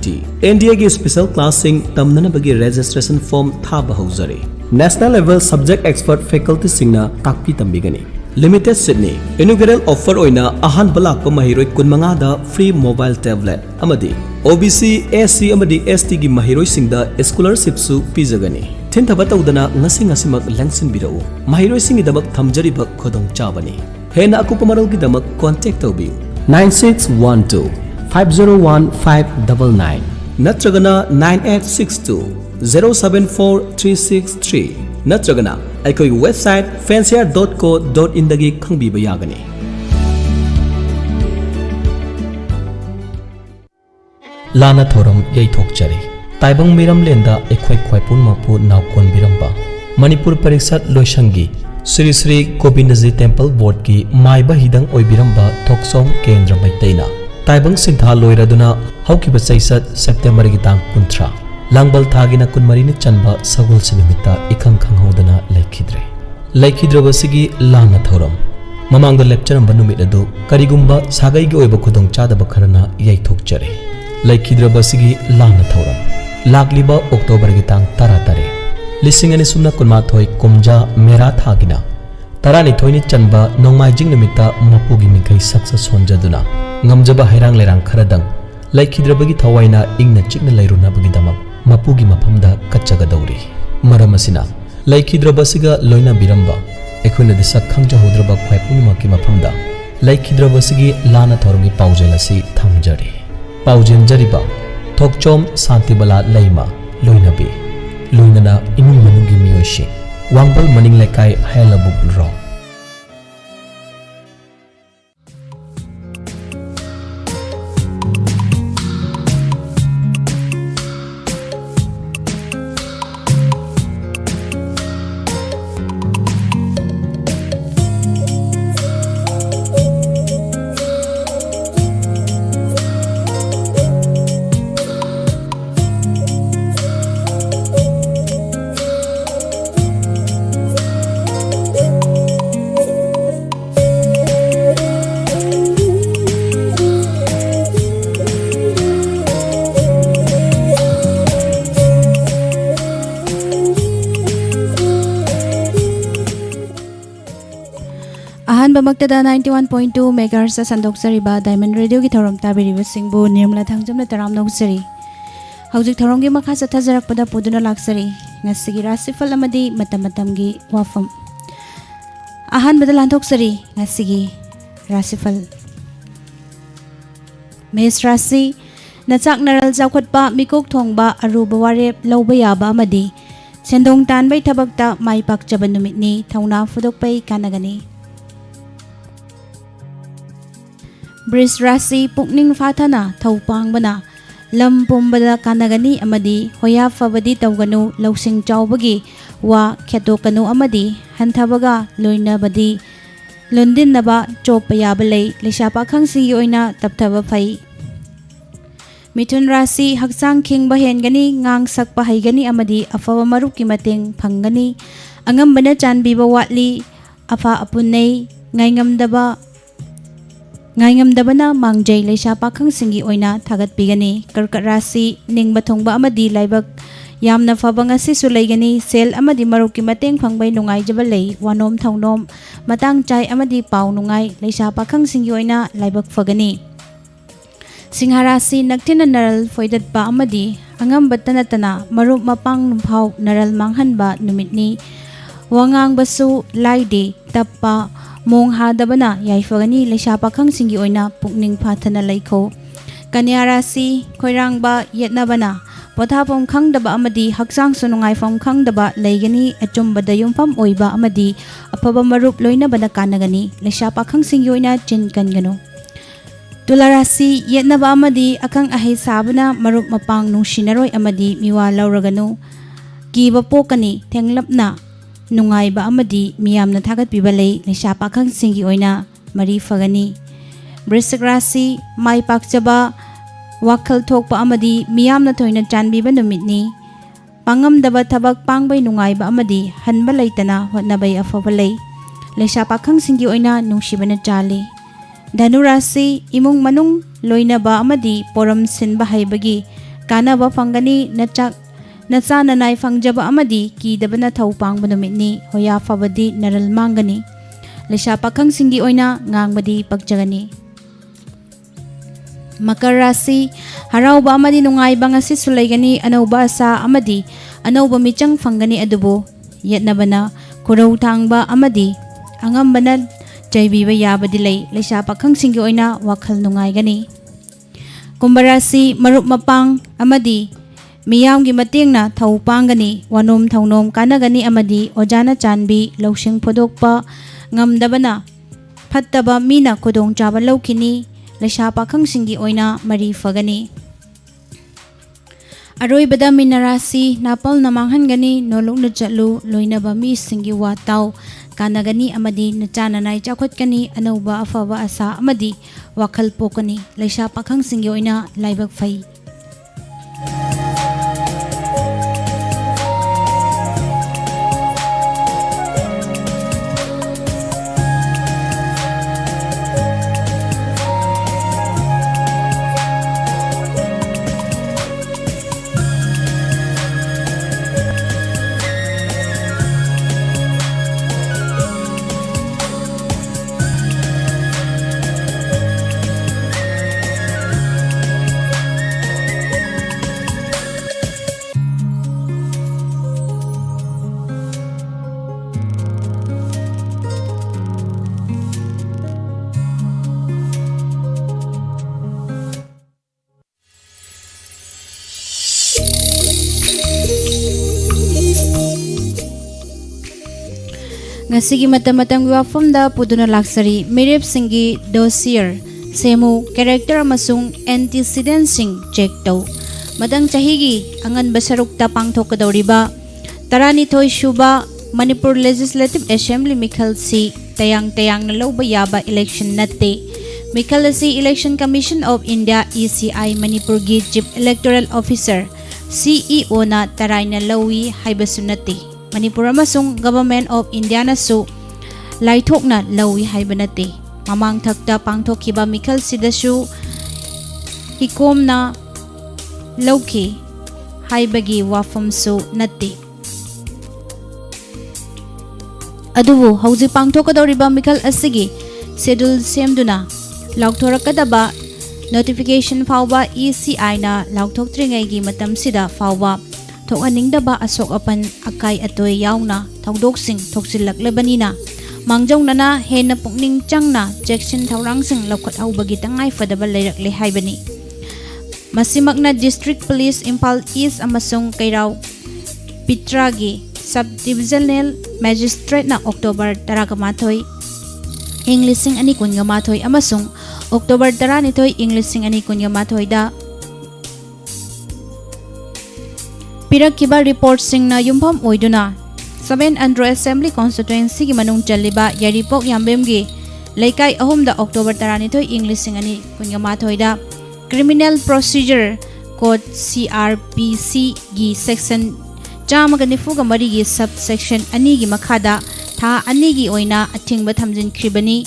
duty NDA की special classing तमननबगी registration form थाबा हौजरे national level subject expert faculty सिंगना ताकपी तंबिगनी लिमिटेड सिडनी इनॉग्रेल ऑफर ओइना अहान बलाक महिरोय कुनमंगादा फ्री मोबाइल टैबलेट अमदी OBC SC अमदी ST की महिरोय सिंगदा स्कॉलरशिप सु पिजगनी थिनथबा तौदना ngasi ngasimak langsin birau महिरोय सिंगिदमक थमजरिबक खोदों चाबनी हेना अकुपा मरलगी दमक कांटेक्ट तौबियु 9612 501 599 नत्रगना 9862 074363 नत्रगना अखोई वेबसाइट fancier.co.in दगी खंगबीबा यागनी लाना थोरम यैथोकचरी ताइबंग मिरम लेंदा एखोई ख्वाइपुन मपु नावकोन बिरंबा मणिपुर परीक्षा लोइसंगी श्री श्री गोविंदजी टेम्पल बोर्ड की माइबा हिदंग ओइबिरंबा थोकसोम केंद्र मैतेना ताइबंग सिंधा लोइरदुना हौकिबा चैसत सेप्टेम्बर की तांग 13 लांगबल थागिना कुनमरिनि चनबा सगुल सिनिमिता इखंग खंगहोदना लैखिद्रबसिगी लाना थौरम ममांग लेक्चरम बनुमित अदु करिगुंबा सागैगी ओइबा खुदोंग चादबा खरना यैथोकचरे लैखिद्रबसिगी लाना थौरम लाक्लिबा अक्टोबर की तांग 13 लिसिंगनि सुमना कुनमाथोय कुमजा मेरा थागिना 12 चनबा नोंमाइजिंग निमित्ता मपुगी मिंखै success सोनजदुना ngamjaba hairang lerang kharadang laikhidrabagi thawaina ingna chikna lairunabagi damak mapugi maphamda kachaga dauri maramasina laikhidrabasiga loina biramba ekhoina disak khangja hodraba khwaipumaki maphamda laikhidrabasigi lana thorongi paujelasi thamjari paujenjariba thokchom santibala leima loinabi loinana imung manungi miyoshi wangbal maning lekai hailabuk ro बमक्तदा 91.2 megahertz संदोक्सरिबा Diamond radio की थौरम ताबिरिबा सिंगबु निर्मला थांजमना तराम नौसरी हौजिक थौरमगी मखा सथाजरकपदा पुदुना लाक्सरी ngasiगी राशिफल अमदी मतमतमगी वाफम आहान बदल लांथोक्सरी ngasiगी राशिफल मेष राशि नचाक नरल जावखटपा मिकोक थोंगबा अरुबा वारेप लौबा याबा अमदी सेंदोंग तानबै थबकता माइ पाकचबा नुमितनी थौना फुदोकपै कानगनी वृष राशि पुकनिंग फाथना थौपांगबना लम पुंबदा कानगनी अमदी होया फबदी तौगनु लौसिंग चावबगी वा खेतोकनु अमदी हंथबगा लोइनबदी लोंदिनबा चोपा याबा लै लेशा पाखंगसिंगी ओइना तपथबा फै मिथुन राशि हक्चांग खिंगबा हेनगनी ngang sakpa haigani amadi afawa marup ki mateng phangani angambana chanbiba watli afa apunei ngaingamdabana mangjai leisha pakhang singi oina thagat pigani karkat rasi ningba thongba amadi laibak yamna fabanga si sulaigani sel amadi marup ki mateng phangbai nungai jabalei wanom thongnom matang chai amadi pau nungai leisha pakhang singi oina laibak fagani सिंहाराशि नक्थिना नरल फोइदतबा अमदी अंगमबता नतना मरुप मपांग नुफाव नरल मांगहनबा नुमितनी वांगांगबसु लाइदे तप्पा मोंग हादबना याइफगनी लेशा पाखंगसिंगी ओइना पुकनिंग फाथना लैखो कन्या राशि खोइरांगबा येतनाबना पोथाफम खंगदबा अमदी हक्सांग सुनुंगाइफम खंगदबा लैगनी अचुंबदा युमफम ओइबा अमदी अफबा मरुप लोइनबना कानगनी लेशा पाखंगसिंगी ओइना चिनकनगनो तुला राशि येतनाबा अमदी अखंग अहे साबना मरुप मपांग नुशिनरोय अमदी मिवा लौरगनु कीबा पोकनी थेंगलपना नुंगाइबा अमदी मियामना थागतपिबा लै लेशा पाखंगसिंगी ओइना मरी फगनी वृश्चिक राशि माइ पाकचबा वाखल थोकपा अमदी मियामना थोइना चानबिबा नुमितनी पांगमदबा थबक पांगबै नुंगाइबा अमदी हनबा लैतना होतनाबै अफबा लै लेशा पाखंगसिंगी ओइना नुंशिबना चाली धनु राशि इमुंग मनुंग लोइनबा अमदी पोरम सिनबा हैबगी कानबा फंगनी नचा ननाई फंगजब अमदी कीदबना थौ पांगबा नुमितनी होया फबदी नरल मांगनी लेशा पाखंग सिंगी ओइना ngangbadi pakjagani Makar Rashi harauba amadi nungaiba ngasi sulaigani anauba asa amadi anauba michang fangani adubo yetnabana kurau thangba amadi angambana jaibiba yabadi lei leisa pakhang singi oina wakhal nungaigani Kumbarasi marup mapang amadi miyamgi matengna thau pangani wanom thaunom kanagani amadi ojana chanbi lausing phodokpa ngamdabana phattaba mina kodong chaba laukini leisa pakhang singi oina mari fagani Aroibada minarasi napal namanghangani nolongna chatlu loinaba mi singi watau kanagani amadi nachananai chakhotkani anauba afaba asa amadi wakhal pokani leisa pakhang singi oina laibak fai Ngasigi mata-matang WAPHAM da puduna laksari mirip singi dossier semu character amasung antecedent sing check tau madang chahigi angan basaruk ta pangthokadawriba taranithoi suba Manipur Legislative Assembly mikhal si tayang na lawba yaba election natte mikhal si Election Commission of India ECI Manipur gi Chief Electoral Officer CEO na taray na lawi haibasu natte Manipur amasung Government of India na su laithok na lawi haiba nate mamang thakta pangthokhiba mikhal sidasu hikom na lawki haibagi WAPHAM su nate adubu hauji pangthokadawriba mikhal asigi schedule semduna laukhorakadaba notification fawba ECI na laukthoktrigai gi matam sida fawba Thokaningdaba asok apan akai atoy yauna thongdoksing thoksilaklebanina mangjawnana hena pukning changna jackson thaurangsing lokhat haubagi tangai fadaba leirakle haibani masimakna District Police Impal East amasung Kairau Pitragi Subdivisional Magistrate na October 18 Englising ani kunyamathoi amasung October 12 Englising ani kunyamathoi da Pirakiba report sing na yumpham oiduna 7 Andro Assembly Constituency gi manung chaliba yaripok yambem gi leikai ahumda October 12 English sing ani kunyamathoi da Criminal Procedure Code CRPC gi section chamaganifu ga mari gi subsection ani gi makhada tha ani gi oina athingba thamjin khribani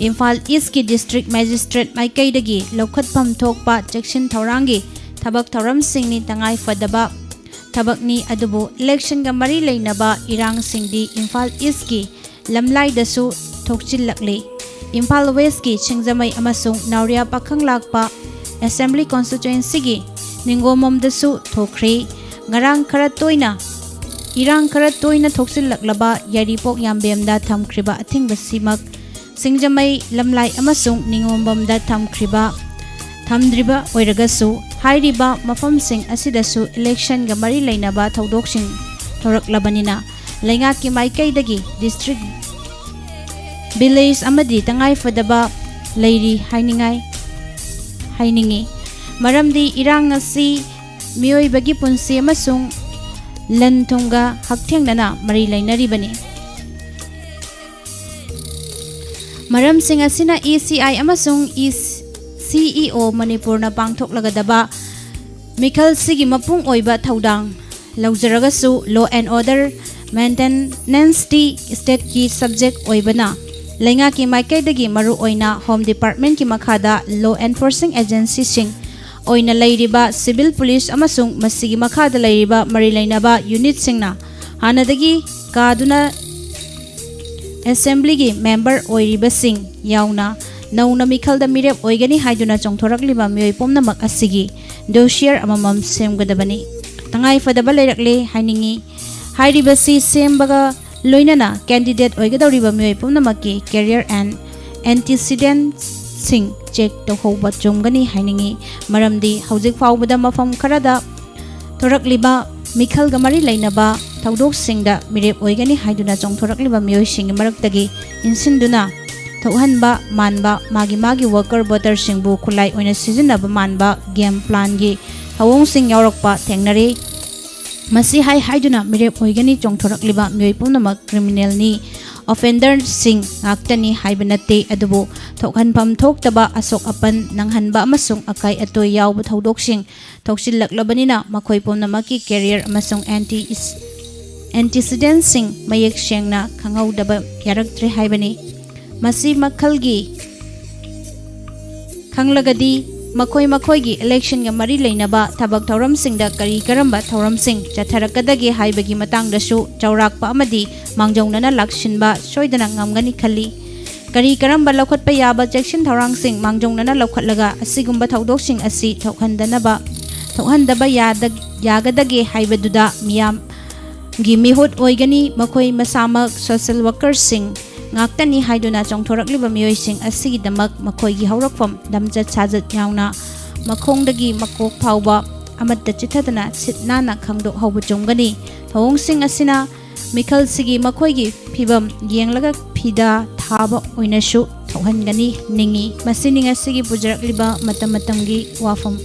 Imphal East ki District Magistrate Maikai dagi lokhatpham thokpa section thaurangi thabak thauram sing ni tangai fadaba Tabakni adubu election ga mari leinaba irang singdi Imphal East ki lamlai dasu thokchillakle Imphal West ki Chingjamai amasung Nauria pakhang lakpa Assembly Constituency gi Ningomom dasu thokre ngarang khara toina irang khara toina thokchillaklaba yaripok yambemda thamkhriba athingba simak Singjamai lamlai amasung Ningomom da thamkhriba thamdriba oiragasu hairiba mafamsing asidasu election ga mari leinaba thaudoksing thoraklabanina leinga ki maikai dagi district village amadi tangai fadaba leiri hainingi maramdi irang asi mioi bagi punsi amasung lanthunga hakthengna mari leinaribani maram sing asina ECI amasung CEO Manipur na pangthoklagadaba mikhal sigi mapung oiba thaudang laujaragassu law and order maintenance ti state ki subject oibana leinga ki maikai dagi maru oina home department ki makhada law enforcing agency sing oina leiriba civil police amasung masigi makhada leiriba mari leinaba unit singna hanadagi kaduna assembly gi member oiriba sing yauna nauna mikhalda mirep oigani haiduna chongthorakliba mioi pomnamak asigi dossier amamam semgadabani tangai fadaba leirakle hainingi hairibasi sembaga loinana candidate oigadawriba mioi pomnamakki career and antecedents sing check tohoba chomgani hainingi maramdi hojik faubada mafam kharada thorakliba mikhal gamari leinaba thaudok singda mirep oigani haiduna chongthorakliba mioi sing maraktagi insinduna thauhanba manba magi worker voter singbu khulai oina sizinaba manba game plan gi hawong sing yaurokpa thengnari masi hai haiduna mirep oigani chongthorakliba mioi punamak criminal ni offender sing ngaktani haibanate adubu thokhanpham thoktaba asok apan nanghanba amasung akai atoi yawba thodok sing thoksinlaklabanina makhoi punnamaki career amasung antecedent sing mayek sengna khanghaudaba yaraktre haibani masi makhalgi khanglagadi makhoi gi election ga mari leinaba thabak thauram singda kari karamba thauram sing chatharakadagi haibagi matang dasu chaurakpa amadi mangjongnana lakshinba soidana ngamgani khali kari karamba lokhatpa yaba section thaurang sing mangjongnana lokhatlaga asigumba thaudok sing asi thokhandaba yagadagi haibaduda miyam gi mihut oigani makhoi masamak social worker sing ngaktani haiduna chongthorakliba mioi sing asigidamak makhoi gi haurakfam damjat sajat yauna makhongdagi makok phauba amatta chithadana sitnana khangdok haubu chomgani thawong sing asina mikhal sigi makhoi gi phibam yenglaga phida thaba oinashu thauhangani ningi masininga sigi pujarakliba matam gi wafam